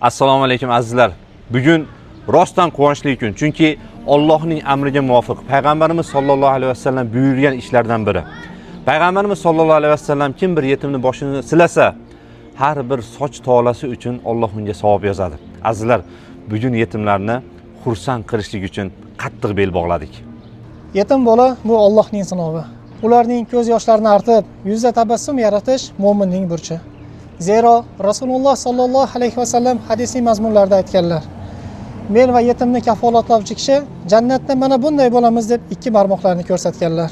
Assalomu alaykum azizlar. Bugun rostdan quvonchli kun. Chunki Allohning amriga muvofiq payg'ambarimiz sollallohu alayhi vasallam buyurgan ishlardan biri. Payg'ambarimiz sollallohu alayhi vasallam kim bir yetimni boshini silasa, har bir soch tolasi uchun Alloh unga savob yozadi. Azizlar, bugun yetimlarni xursand qilishlik uchun qattiq bel bog'ladik. Yetim bola bu Allohning sinovi. Ularning ko'z yoshlarini artib, yuzda tabassum yaratish mo'minning burchi. Zero Rasululloh sollallohu alayhi vasallam hadisning mazmunlarida aytganlar: men va yetimni kafolatlovchi kishi jannatda mana bunday bo'lamiz deb ikki barmoqlarini ko'rsatganlar.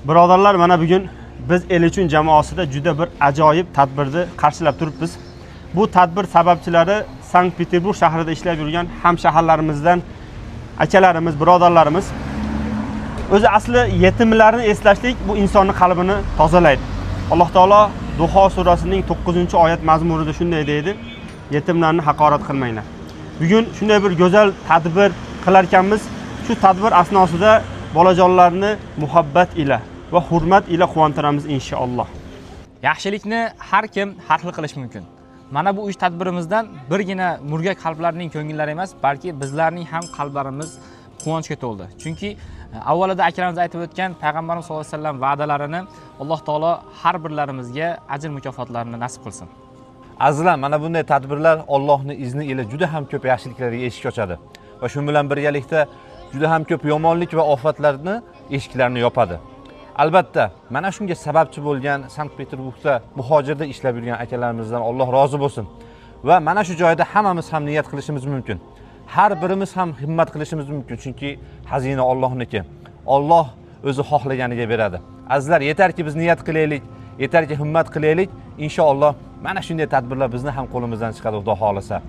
Birodarlar, mana bugun biz el uchun jamoasida juda bir ajoyib tadbirni qarshilab turibmiz. Bu tadbir sababchilari Sankt-Peterburg shahrida ishlab yurgan hamshaharlarimizdan akalarimiz, birodarlarimiz. O'zi asli yetimlarni eslashlik bu insonning qalbini tozalaydi. Alloh taolo Duho surasining 9-oyat mazmunida shunday deydi: yetimlarni haqorat qilmanglar. Bugun shunday bir go'zal tadbir qilar ekanmiz. Shu tadbir asnosida bolajonlarni muhabbat ila va hurmat ila quvontiramiz inshaalloh. Yaxshilikni har kim har xil qilish mumkin. Mana bu 3 tadbirimizdan birgina murgak qalblarning ko'ngillari emas, balki bizlarning ham qalblarimiz quvonchga to'ldi. Chunki avvalida akramiz aytib o'tgan payg'ambarimiz sollallohu alayhi vasallam va'dalarini Alloh taolo har birlarimizga ajr mukofotlarini nasib qilsin. Azizlar, mana bunday tadbirlar Allohning izni ila juda ham ko'p yaxshiliklarga eshik ochadi va shu bilan birgalikda juda ham ko'p yomonlik va ofatlarni eshiklarini yopadi. Albatta, mana shunga sababchi bo'lgan Sankt-Peterburgda muhojirda ishlab yurgan akalarimizdan Alloh rozi bo'lsin. Va mana shu joyda hammamiz ham niyat qilishimiz mumkin. Har birimiz ham himmat qilishimiz mumkin, chunki xazina Allohniki. Alloh o'zi xohlaganiga beradi. Azizlar, yetarki biz niyat qilaylik, yetarki himmat qilaylik, inshaalloh mana shunday tadbirlar bizni ham qo'limizdan chiqadi, Xudo xolasa.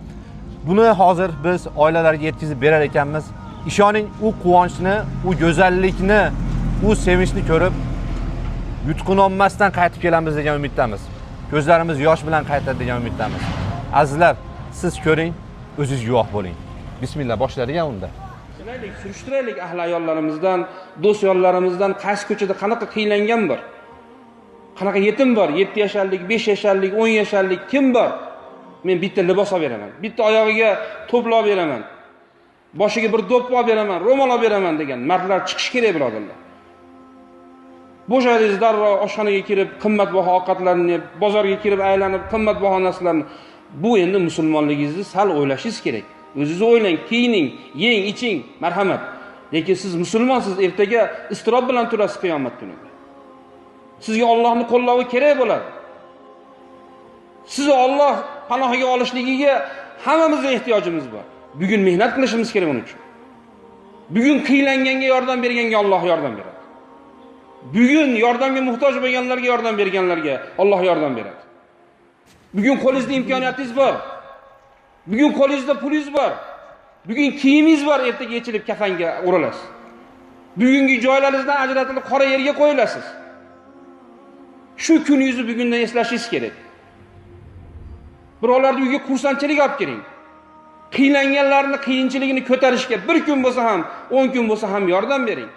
Buni hozir biz oilalarga yetkazib berar ekanmiz. Ishoning, u quvonchni, u go'zallikni, u sevinchni ko'rib yutqinolmasdan qaytib kelamiz degan umiddamiz. Ko'zlarimiz yosh bilan qaytadi degan umiddamiz. Azizlar, siz ko'ring, o'zingiz guvoh bo'ling. Bismillah, boshlaydigan unda. Surishtiraylik ahli ayollarimizdan, do'st yollarimizdan qaysi ko'chada qanaqa qiylangan bor? Qanaqa yetim bor? 7 yasharlik, 5 yasharlik, 10 yasharlik kim bor? Men bitta libos olib beraman, bitta oyog'iga to'plab beraman, boshiga bir do'p olib beraman, ro'mol olib beraman degan mardlar chiqish kerak, birodarlar. Bo'shadingiz darrov oshxonaga kirib, qimmatbaho ovqatlarni yeb, bozorga kirib aylanib, qimmatbaho narsalarni. Bu endi musulmonligingizni sal o'ylashingiz kerak. O'zingiz o'ylang, kiyining, yeng, iching, marhamat. Lekin siz musulmonsiz, ertaga iztirob bilan turasiz qiyomat kunida. Sizga Allohning qo'llavi kerak bo'ladi. Sizni Alloh panohiga olishligiga hammamizning ehtiyojimiz bor. Bugun mehnat qilishimiz kerak buning uchun. Bugun qiylanganga yordam berganga Alloh yordam beradi. Bugun yordamga muhtoj bo'lganlarga yordam berganlarga Alloh yordam beradi. Bugun qo'lingizda imkoniyatingiz bor. Bugun qo'lingizda pulingiz bor. Bugun kiyimingiz bor, ertaga yechilib kafanga o'ralasiz. Bugungi joylaringizdan ajratilib qora yerga qo'yilasiz. Shu kuningizni bugundan eslashingiz kerak. Birovlarning uyiga xursandchilik olib kiring. Qiylanganlarning qiyinchiligini ko'tarishga bir kun bo'lsa ham, 10 kun bo'lsa ham yordam bering.